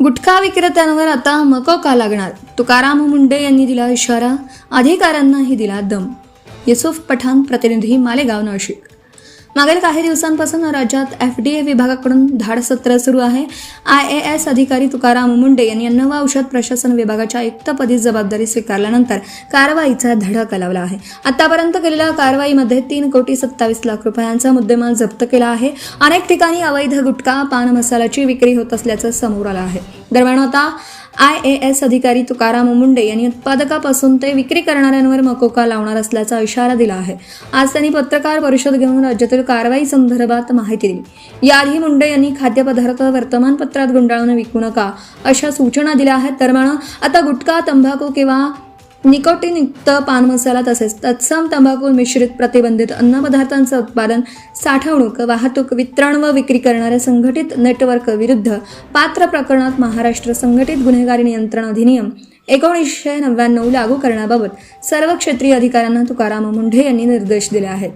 गुटखा विक्रेत्यांवर आता मकोका लागणार. तुकाराम मुंडे यांनी दिला इशारा, अधिकाऱ्यांनाही दिला दम. युसुफ पठाण, प्रतिनिधी, मालेगाव, नाशिक. मागील काही दिवसांपासून राज्यात FDA विभागाकडून धाडसत्र सुरू आहे. IAS अधिकारी तुकाराम मुंडे यांनी अन्न व औषध प्रशासन विभागाच्या आयुक्तपदी जबाबदारी स्वीकारल्यानंतर कारवाईचा धडा लावला आहे. आतापर्यंत केलेल्या कारवाईमध्ये 3,27,00,000 रुपयांचा मुद्देमाल जप्त केला आहे. अनेक ठिकाणी अवैध गुटखा, पान मसाल्याची विक्री होत असल्याचं समोर आलं आहे. दरम्यान आता IAS अधिकारी तुकाराम मुंडे यांनी उत्पादकापासून ते विक्री करणाऱ्यांवर मकोका लावणार असल्याचा इशारा दिला आहे. आज त्यांनी पत्रकार परिषद घेऊन राज्यातील कारवाई संदर्भात माहिती दिली. याआधी मुंडे यांनी खाद्यपदार्थ वर्तमानपत्रात गुंडाळून विकू नका अशा सूचना दिल्या आहेत. दरम्यान आता गुटखा, तंबाखू किंवा निकोटीनयुक्त पान मसाला तसेच तत्सम तंबाखू मिश्रित प्रतिबंधित अन्नपदार्थांचं उत्पादन, साठवणूक, वाहतूक, वितरण व विक्री करणाऱ्या संघटित नेटवर्क विरुद्ध पात्र प्रकरणात महाराष्ट्र संघटित गुन्हेगारी नियंत्रण अधिनियम 1999 लागू करण्याबाबत सर्व क्षेत्रीय अधिकाऱ्यांना तुकाराम मुंडे यांनी निर्देश दिले आहेत.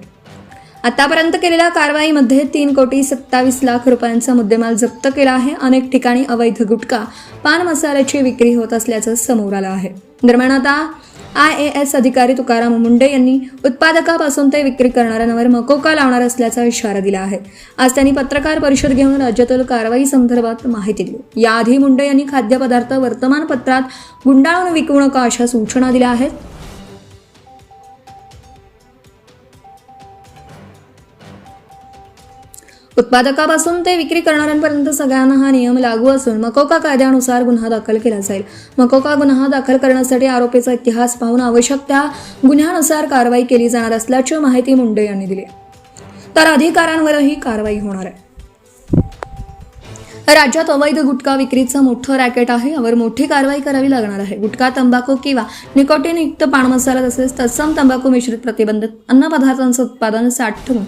आतापर्यंत केलेल्या कारवाईमध्ये 3,27,00,000 रुपयांचा मुद्देमाल जप्त केला आहे. अनेक ठिकाणी अवैध गुटखा, पान मसाल्याची विक्री होत असल्याचं समोर आलं आहे. दरम्यान आता IAS अधिकारी तुकाराम मुंडे यांनी उत्पादकापासून ते विक्री करणाऱ्यांवर मकोका लावणार असल्याचा इशारा दिला आहे. आज त्यांनी पत्रकार परिषद घेऊन राज्यातील कारवाई संदर्भात माहिती दिली. याआधी मुंडे यांनी खाद्यपदार्थ वर्तमानपत्रात गुंडाळून विकू नका अशा सूचना दिल्या आहेत. उत्पादकापासून ते विक्री करणाऱ्यांपर्यंत सगळ्यांना हा नियम लागू असून मकोका कायद्यानुसार गुन्हा दाखल केला जाईल. मकोका गुन्हा दाखल करण्यासाठी आरोपीचा इतिहास पाहून आवश्यक त्या गुन्ह्यानुसार कारवाई केली जाणार असल्याची माहिती मुंडे यांनी दिली. तर अधिकाऱ्यांवरही कारवाई होणार आहे. राज्यात अवैध गुटखा विक्रीचं मोठं रॅकेट आहे. यावर मोठी कारवाई करावी लागणार आहे. गुटखा, तंबाखू किंवा निकोटीनयुक्त पान मसाला तसेच तत्सम तंबाखू मिश्रित प्रतिबंधित अन्नपदार्थांचं उत्पादन, साठवणूक,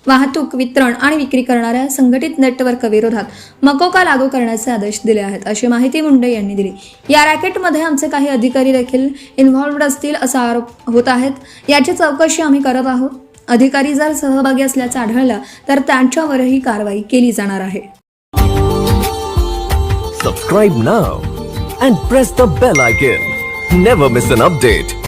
वाहतूक, वितरण आणि विक्री करणाऱ्या संघटित नेटवर्क विरोधात मकोका लागू करण्याचे आदेश दिले आहेत अशी माहिती मुंडे यांनी दिली. या रॅकेटमध्ये आमचे काही अधिकारी देखील इन्व्हॉल्व्ड असतील असा आरोप होत आहेत. याची चौकशी आम्ही करत आहोत. अधिकारी जर सहभागी असल्याचं आढळलं तर त्यांच्यावरही कारवाई केली जाणार आहे. Subscribe now and press the bell icon. Never miss an update.